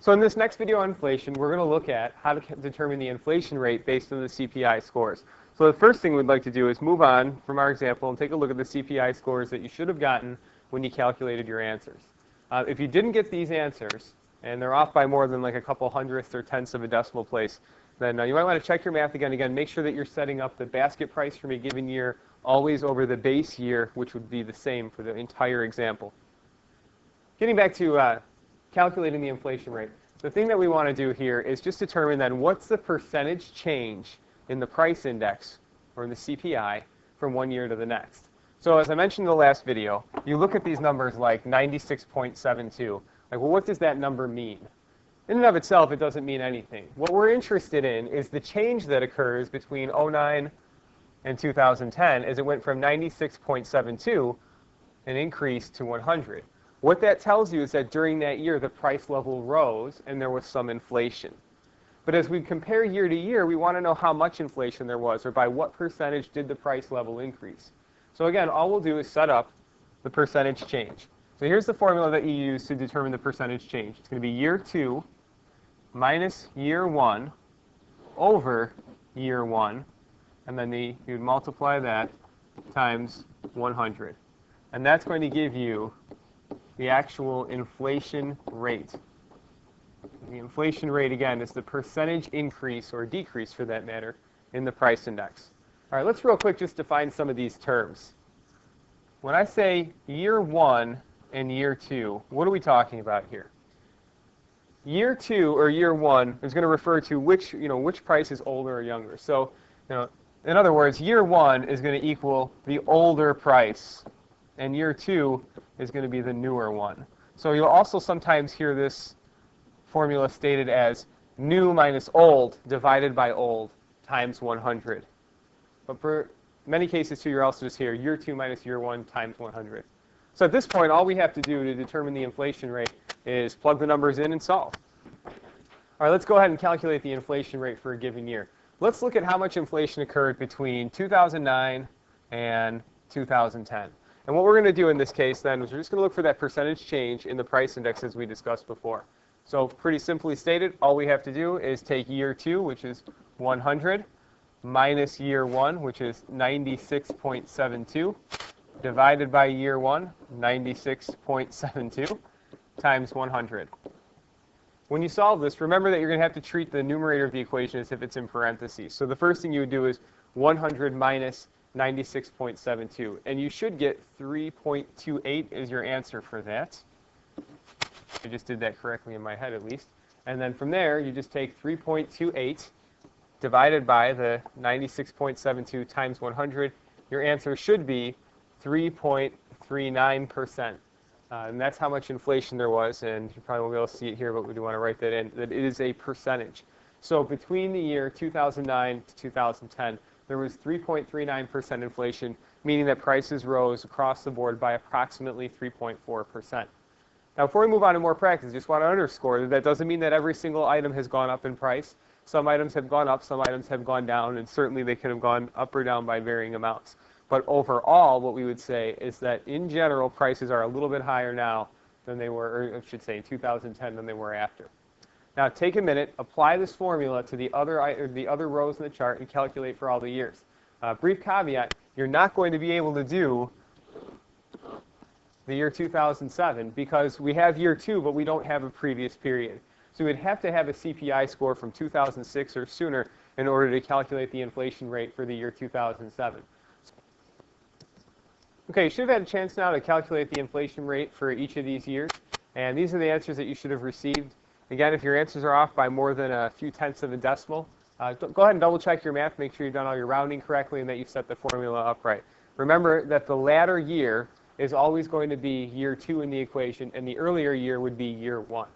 So in this next video on inflation, we're going to look at how to determine the inflation rate based on the CPI scores. So the first thing we'd like to do is move on from our example and take a look at the CPI scores that you should have gotten when you calculated your answers. If you didn't get these answers, and they're off by more than like a couple hundredths or tenths of a decimal place, then you might want to check your math again. Again, make sure that you're setting up the basket price from a given year always over the base year, which would be the same for the entire example. Getting back to calculating the inflation rate, the thing that we want to do here is just determine then what's the percentage change in the price index, or in the CPI, from one year to the next. So as I mentioned in the last video, you look at these numbers like 96.72. Like, well, what does that number mean? In and of itself, it doesn't mean anything. What we're interested in is the change that occurs between 2009 and 2010 as it went from 96.72 and increased to 100. What that tells you is that during that year, the price level rose and there was some inflation. But as we compare year to year, we want to know how much inflation there was, or by what percentage did the price level increase. So again, all we'll do is set up the percentage change. So here's the formula that you use to determine the percentage change. It's going to be year 2 minus year 1 over year 1, and then you would multiply that times 100. And that's going to give you the actual inflation rate. The inflation rate, again, is the percentage increase, or decrease for that matter, in the price index. All right, let's real quick just define some of these terms. When I say year 1 and year 2, what are we talking about here? Year 2 or year 1 is going to refer to which price is older or younger. So, in other words, year 1 is going to equal the older price, and year 2 is going to be the newer one. So you'll also sometimes hear this formula stated as new minus old divided by old times 100. But for many cases too, you're also just here year 2 minus year 1 times 100. So at this point, all we have to do to determine the inflation rate is plug the numbers in and solve. All right, let's go ahead and calculate the inflation rate for a given year. Let's look at how much inflation occurred between 2009 and 2010. And what we're going to do in this case then is we're just going to look for that percentage change in the price index as we discussed before. So pretty simply stated, all we have to do is take year 2, which is 100, minus year 1, which is 96.72, divided by year 1, 96.72, times 100. When you solve this, remember that you're going to have to treat the numerator of the equation as if it's in parentheses. So the first thing you would do is 100 minus 96.72, and you should get 3.28 as your answer for that. I just did that correctly in my head at least. And then from there, you just take 3.28 divided by the 96.72 times 100. Your answer should be 3.39%. And that's how much inflation there was, and you probably won't be able to see it here, but we do want to write that in, that it is a percentage. So between the year 2009 to 2010, there was 3.39% inflation, meaning that prices rose across the board by approximately 3.4%. Now, before we move on to more practice, I just want to underscore that that doesn't mean that every single item has gone up in price. Some items have gone up, some items have gone down, and certainly they could have gone up or down by varying amounts. But overall, what we would say is that in general, prices are a little bit higher now than they were, or I should say in 2010 than they were after. Now, take a minute, apply this formula to the other rows in the chart and calculate for all the years. Brief caveat, you're not going to be able to do the year 2007 because we have year 2, but we don't have a previous period. So we'd have to have a CPI score from 2006 or sooner in order to calculate the inflation rate for the year 2007. Okay, you should have had a chance now to calculate the inflation rate for each of these years. And these are the answers that you should have received. Again, if your answers are off by more than a few tenths of a decimal, go ahead and double check your math, make sure you've done all your rounding correctly and that you've set the formula up right. Remember that the latter year is always going to be year 2 in the equation, and the earlier year would be year 1.